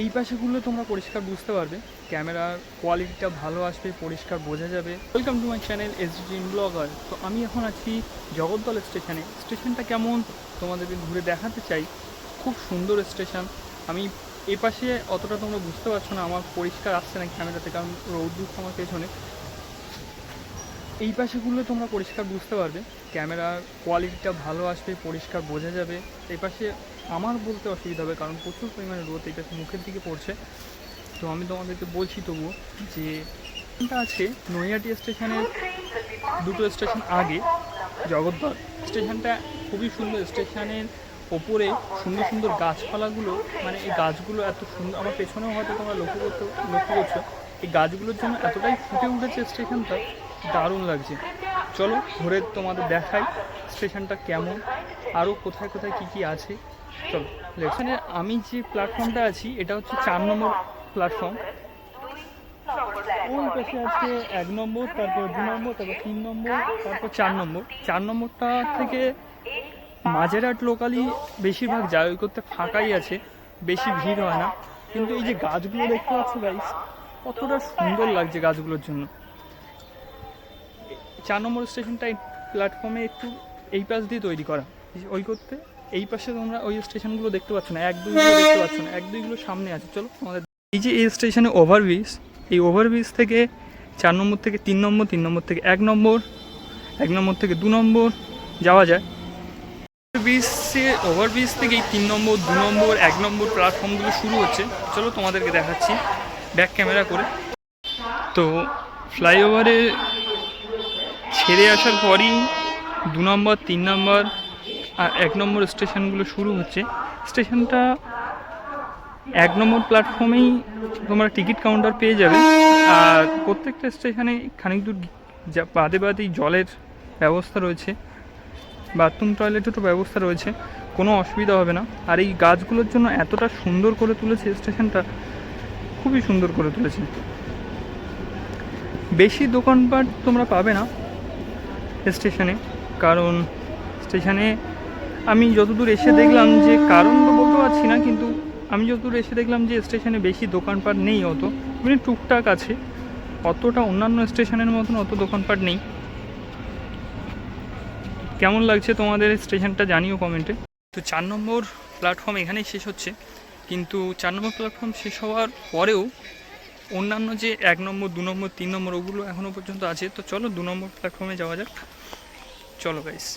এই পাশেগুলো তোমরা পরিষ্কার বুঝতে পারবে, ক্যামেরার কোয়ালিটিটা ভালো আসবে, পরিষ্কার বোঝা যাবে। Welcome to my channel SD blogger. তো আমি এখন আছি জগদ্দল স্টেশনে। স্টেশনটা কেমন তোমাদেরকে ঘুরে দেখাতে চাই। খুব সুন্দর স্টেশন। আমি এই পাশে অতটা তোমরা বুঝতে পারছো না, আমার পরিষ্কার আসছে না ক্যামেরাতে, কারণ রৌদ্র আমার পেছনে। এই পাশেগুলো তোমরা পরিষ্কার বুঝতে পারবে, ক্যামেরার কোয়ালিটিটা ভালো আসবে, পরিষ্কার বোঝা যাবে। এই পাশে আমার বলতে অসুবিধা হবে, কারণ প্রচুর পরিমাণে রোদ এই পাশে মুখের দিকে পড়ছে। তো আমি তোমাদেরকে বলছি তবুও যে স্টেশনটা আছে নৈহাটি স্টেশনের দুটো স্টেশন আগে জগদ্দল। স্টেশনটা খুবই সুন্দর। স্টেশনের ওপরে সুন্দর সুন্দর গাছপালাগুলো, মানে এই গাছগুলো এত সুন্দর, আমার পেছনেও হয়তো তোমরা লক্ষ্য করছো। এই গাছগুলোর জন্য এতটাই ফুটে উঠেছে স্টেশনটা, দারুণ লাগছে। চলো ঘুরে তোমাদের দেখাই স্টেশনটা কেমন, আরও কোথায় কোথায় কী কী আছে। চলো, এখানে আমি যে প্ল্যাটফর্মটা আছি এটা হচ্ছে 4 নম্বর প্ল্যাটফর্ম। ওই পাশে আছে 1 নম্বর, তারপর 2 নম্বর, তারপর 3 নম্বর, তারপর 4 নম্বর। 4 নম্বরটা থেকে মাঝেরহাট লোকালি বেশিরভাগ যায়, ওই করতে ফাঁকাই আছে, বেশি ভিড় হয় না। কিন্তু এই যে গাছগুলো দেখতে পাচ্ছ গাইস, কতটা সুন্দর লাগছে গাছগুলোর জন্য। 4 নম্বর স্টেশনটা এই প্ল্যাটফর্মে একটু এই পাশ দিয়ে তৈরি করা, ওই করতে এই পাশে তোমরা ওই স্টেশনগুলো দেখতে পাচ্ছ না, 1-2গুলো দেখতে পাচ্ছ না, 1-2গুলো সামনে আছে। চলো আমাদের এই যে এই স্টেশনে ওভারব্রিজ, এই ওভারব্রিজ থেকে 4 নম্বর থেকে 3 নম্বর, 3 নম্বর থেকে 1 নম্বর, 1 নম্বর থেকে 2 নম্বর যাওয়া যায়। ওভারব্রিজ থেকে এই 3 নম্বর, 2 নম্বর, 1 নম্বর প্ল্যাটফর্মগুলো শুরু হচ্ছে। চলো তোমাদেরকে দেখাচ্ছি ব্যাক ক্যামেরা করে। তো ফ্লাইওভারে ছেড়ে আসার পরই 2 নম্বর, 3 নম্বর আর 1 নম্বর স্টেশনগুলো শুরু হচ্ছে। স্টেশনটা 1 নম্বর প্ল্যাটফর্মেই তোমরা টিকিট কাউন্টার পেয়ে যাবে। আর প্রত্যেকটা স্টেশনে খানিক দূর বাদে বাদেই জলের ব্যবস্থা রয়েছে, বাথরুম টয়লেটেরও ব্যবস্থা রয়েছে, কোনো অসুবিধা হবে না। আর এই গাছগুলোর জন্য এতটা সুন্দর করে তুলেছে স্টেশনটা, খুবই সুন্দর করে তুলেছে। বেশি দোকানপাট তোমরা পাবে না স্টেশনে, কারণ স্টেশনে আমি যতদূর এসে দেখলাম, যে কারণ তো বলতে পারছি না, কিন্তু আমি যতদূর এসে দেখলাম যে স্টেশনে বেশি দোকানপাট নেই অত, মানে টুকটাক আছে, অতটা অন্যান্য স্টেশনের মতন অত দোকানপাট নেই। কেমন লাগছে তোমাদের স্টেশনটা জানিও কমেন্টে। তো 4 নম্বর প্ল্যাটফর্ম এখানেই শেষ হচ্ছে, কিন্তু 4 নম্বর প্ল্যাটফর্ম শেষ হওয়ার পরেও অন্যান্য যে 1 নম্বর, 2 নম্বর, 3 নম্বর ওগুলো এখনও পর্যন্ত আছে। তো চলো 2 নম্বর প্ল্যাটফর্মে যাওয়া যাক। চলো গাইস।